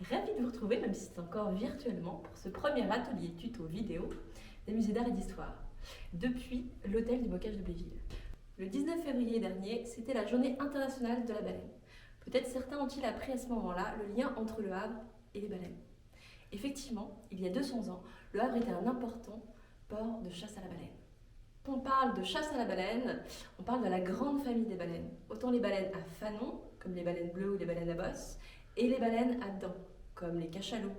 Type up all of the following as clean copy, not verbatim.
Ravie de vous retrouver, même si c'est encore virtuellement, pour ce premier atelier tuto vidéo des musées d'art et d'histoire, depuis l'hôtel du Bocage de Bléville. Le 19 février dernier, c'était la journée internationale de la baleine. Peut-être certains ont-ils appris à ce moment-là le lien entre le Havre et les baleines. Effectivement, il y a 200 ans, le Havre était un important port de chasse à la baleine. Quand on parle de chasse à la baleine, on parle de la grande famille des baleines. Autant les baleines à fanon, comme les baleines bleues ou les baleines à bosse, et les baleines à dents, comme les cachalots,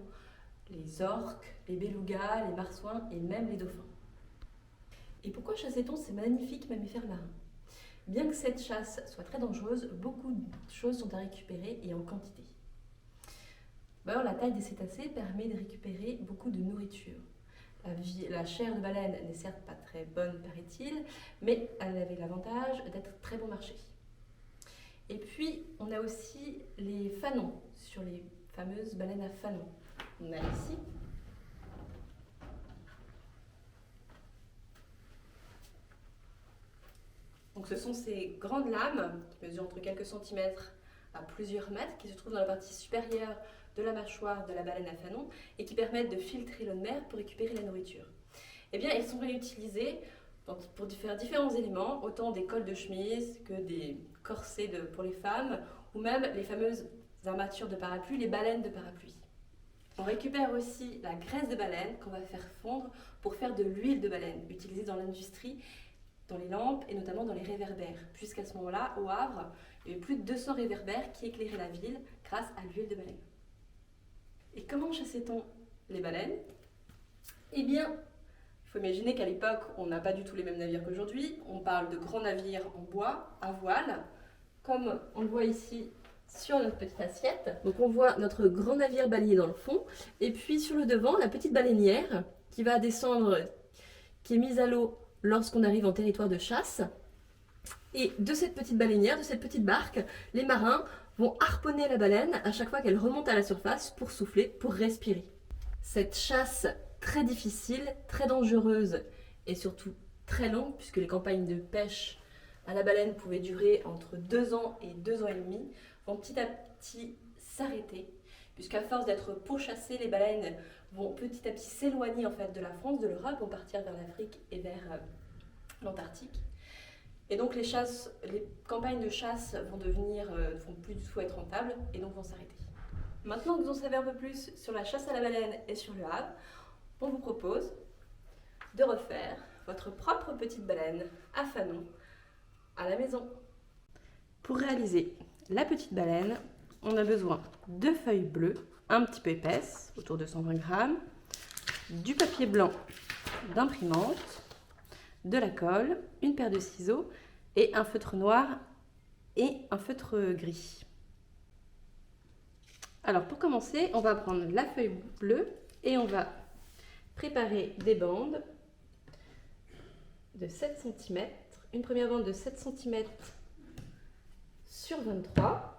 les orques, les belugas, les marsouins et même les dauphins. Et pourquoi chassait-on ces magnifiques mammifères marins? Bien que cette chasse soit très dangereuse, beaucoup de choses sont à récupérer et en quantité. D'abord, la taille des cétacés permet de récupérer beaucoup de nourriture. La chair de baleine n'est certes pas très bonne, paraît-il, mais elle avait l'avantage d'être très bon marché. Et puis, on a aussi les fanons, sur les fameuses baleines à fanon. On a ici donc ce sont ces grandes lames qui mesurent entre quelques centimètres à plusieurs mètres, qui se trouvent dans la partie supérieure de la mâchoire de la baleine à fanon et qui permettent de filtrer l'eau de mer pour récupérer la nourriture. Eh bien, ils sont réutilisés pour faire différents éléments, autant des cols de chemise que des corsets pour les femmes, ou même les fameuses armatures de parapluie, les baleines de parapluie. On récupère aussi la graisse de baleine qu'on va faire fondre pour faire de l'huile de baleine, utilisée dans l'industrie, dans les lampes et notamment dans les réverbères, puisqu'à ce moment-là, au Havre, il y avait plus de 200 réverbères qui éclairaient la ville grâce à l'huile de baleine. Et comment chassait-on les baleines? Eh bien, il faut imaginer qu'à l'époque, on n'a pas du tout les mêmes navires qu'aujourd'hui. On parle de grands navires en bois, à voile, comme on le voit ici sur notre petite assiette. Donc on voit notre grand navire balié dans le fond, et puis sur le devant, la petite baleinière qui va descendre, qui est mise à l'eau lorsqu'on arrive en territoire de chasse. Et de cette petite baleinière, de cette petite barque, les marins vont harponner la baleine à chaque fois qu'elle remonte à la surface pour souffler, pour respirer. Cette chasse très difficile, très dangereuse et surtout très longue, puisque les campagnes de pêche à la baleine pouvaient durer entre 2 ans et 2 ans et demi, vont petit à petit s'arrêter, puisqu'à force d'être pourchassées, les baleines vont petit à petit s'éloigner en fait de la France, de l'Europe, vont partir vers l'Afrique et vers l'Antarctique. Et donc les campagnes de chasse vont plus du tout être rentables et donc vont s'arrêter. Maintenant que vous en savez un peu plus sur la chasse à la baleine et sur le Havre, on vous propose de refaire votre propre petite baleine à fanon à la maison. Pour réaliser la petite baleine, on a besoin de feuilles bleues, un petit peu épaisses, autour de 120 grammes, du papier blanc d'imprimante, de la colle, une paire de ciseaux et un feutre noir et un feutre gris. Alors pour commencer, on va prendre la feuille bleue et on va préparer des bandes de 7 cm. Une première bande de 7 cm sur 23.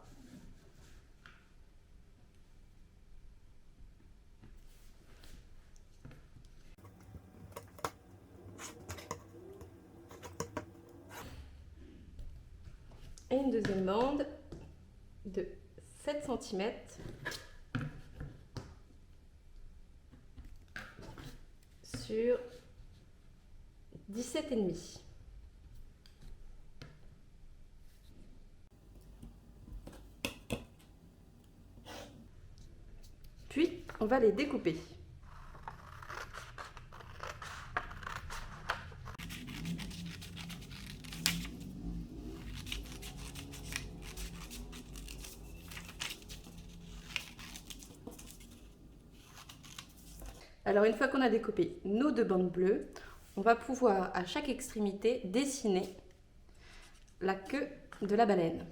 Et une deuxième bande de 7 cm sur 17,5. Puis, on va les découper. Alors une fois qu'on a découpé nos 2 bandes bleues, on va pouvoir à chaque extrémité dessiner la queue de la baleine.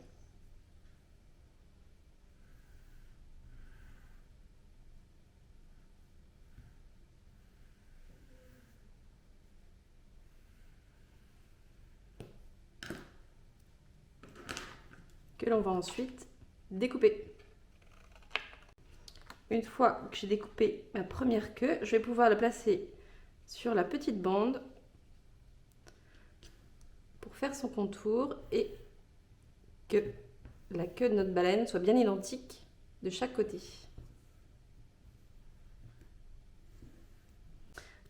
Que l'on va ensuite découper. Une fois que j'ai découpé ma première queue, je vais pouvoir la placer sur la petite bande pour faire son contour et que la queue de notre baleine soit bien identique de chaque côté.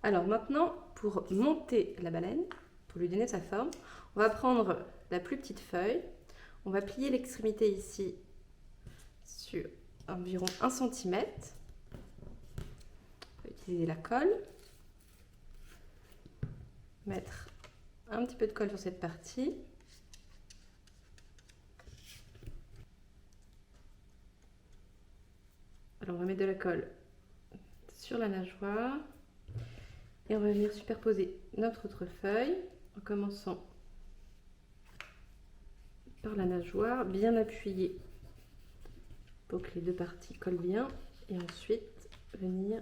Alors maintenant, pour monter la baleine, pour lui donner sa forme, on va prendre la plus petite feuille, on va plier l'extrémité ici sur environ 1 cm. On va utiliser la colle, mettre un petit peu de colle sur cette partie. Alors on va mettre de la colle sur la nageoire et on va venir superposer notre autre feuille en commençant par la nageoire, bien appuyée pour que les deux parties collent bien et ensuite venir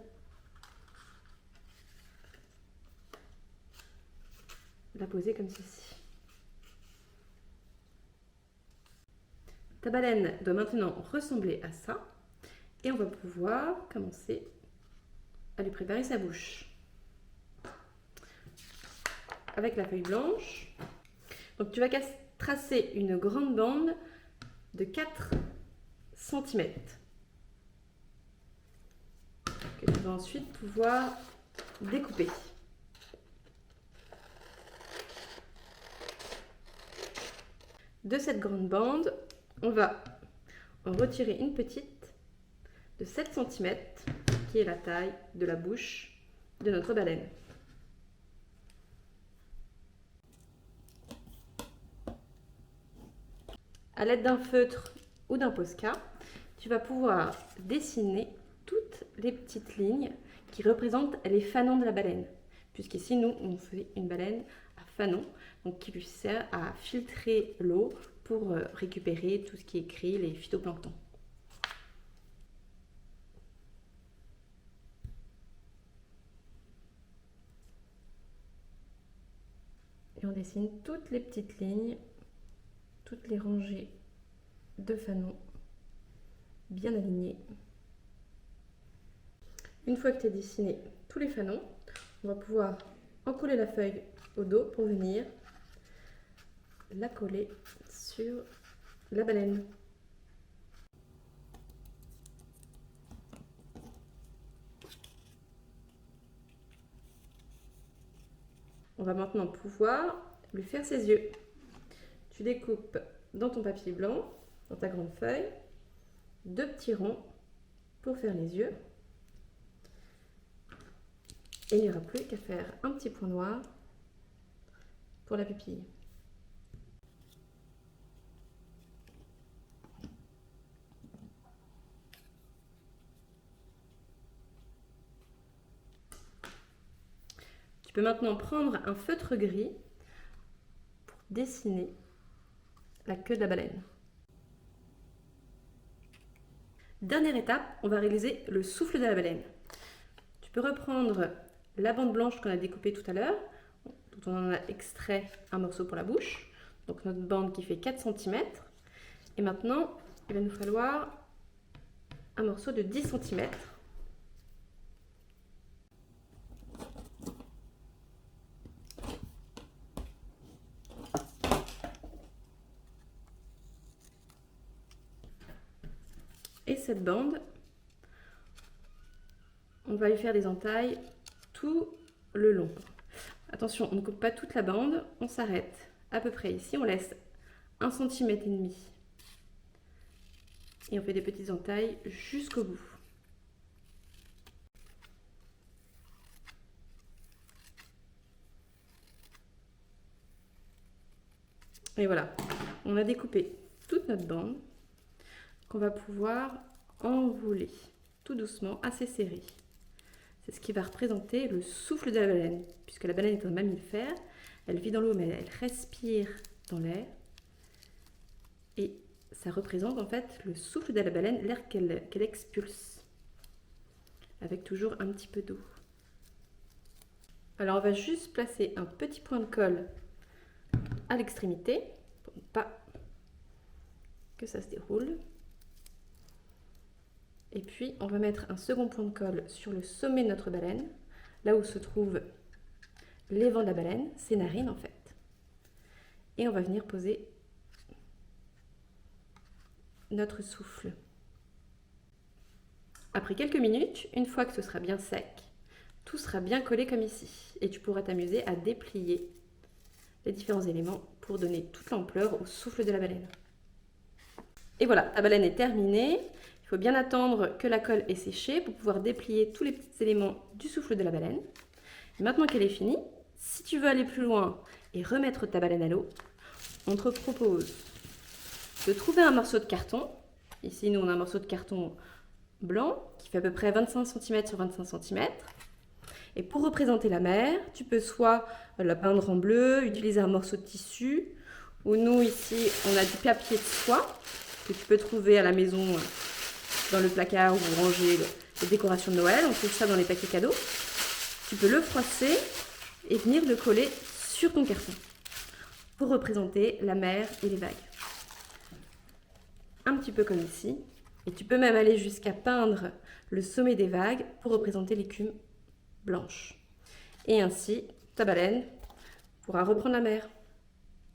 la poser comme ceci. Ta baleine doit maintenant ressembler à ça et on va pouvoir commencer à lui préparer sa bouche. Avec la feuille blanche, donc tu vas tracer une grande bande de 4 cm que tu vas ensuite pouvoir découper. De cette grande bande, on va en retirer une petite de 7 cm qui est la taille de la bouche de notre baleine. À l'aide d'un feutre ou d'un Posca, tu vas pouvoir dessiner toutes les petites lignes qui représentent les fanons de la baleine. Puisqu'ici, nous, on fait une baleine à fanon, donc qui lui sert à filtrer l'eau pour récupérer tout ce qui est krill, les phytoplanctons. Et on dessine toutes les petites lignes, toutes les rangées de fanons bien alignées. Une fois que tu as dessiné tous les fanons, on va pouvoir encoller la feuille au dos pour venir la coller sur la baleine. On va maintenant pouvoir lui faire ses yeux. Tu découpes dans ton papier blanc, dans ta grande feuille, 2 petits ronds pour faire les yeux. Et il n'y aura plus qu'à faire un petit point noir pour la pupille. Tu peux maintenant prendre un feutre gris pour dessiner la queue de la baleine. Dernière étape, on va réaliser le souffle de la baleine. Tu peux reprendre la bande blanche qu'on a découpée tout à l'heure, dont on en a extrait un morceau pour la bouche, donc notre bande qui fait 4 cm. Et maintenant, il va nous falloir un morceau de 10 cm. Et cette bande, on va lui faire des entailles tout le long. Attention, on ne coupe pas toute la bande, on s'arrête à peu près ici, on laisse 1,5 cm. Et on fait des petites entailles jusqu'au bout. Et voilà, on a découpé toute notre bande qu'on va pouvoir enrouler tout doucement, assez serré. C'est ce qui va représenter le souffle de la baleine, puisque la baleine est un mammifère, elle vit dans l'eau mais elle respire dans l'air. Et ça représente en fait le souffle de la baleine, l'air qu'elle expulse, avec toujours un petit peu d'eau. Alors on va juste placer un petit point de colle à l'extrémité, pour ne pas que ça se déroule. Et puis on va mettre un second point de colle sur le sommet de notre baleine, là où se trouvent les vents de la baleine, ses narines en fait. Et on va venir poser notre souffle. Après quelques minutes, une fois que ce sera bien sec, tout sera bien collé comme ici. Et tu pourras t'amuser à déplier les différents éléments pour donner toute l'ampleur au souffle de la baleine. Et voilà, ta baleine est terminée. Il faut bien attendre que la colle ait séché pour pouvoir déplier tous les petits éléments du souffle de la baleine. Et maintenant qu'elle est finie, si tu veux aller plus loin et remettre ta baleine à l'eau, on te propose de trouver un morceau de carton. Ici, nous, on a un morceau de carton blanc qui fait à peu près 25 cm sur 25 cm. Et pour représenter la mer, tu peux soit la peindre en bleu, utiliser un morceau de tissu, ou nous, ici, on a du papier de soie que tu peux trouver à la maison dans le placard où vous rangez les décorations de Noël. On trouve ça dans les paquets cadeaux. Tu peux le froisser et venir le coller sur ton carton pour représenter la mer et les vagues. Un petit peu comme ici. Et tu peux même aller jusqu'à peindre le sommet des vagues pour représenter l'écume blanche. Et ainsi, ta baleine pourra reprendre la mer.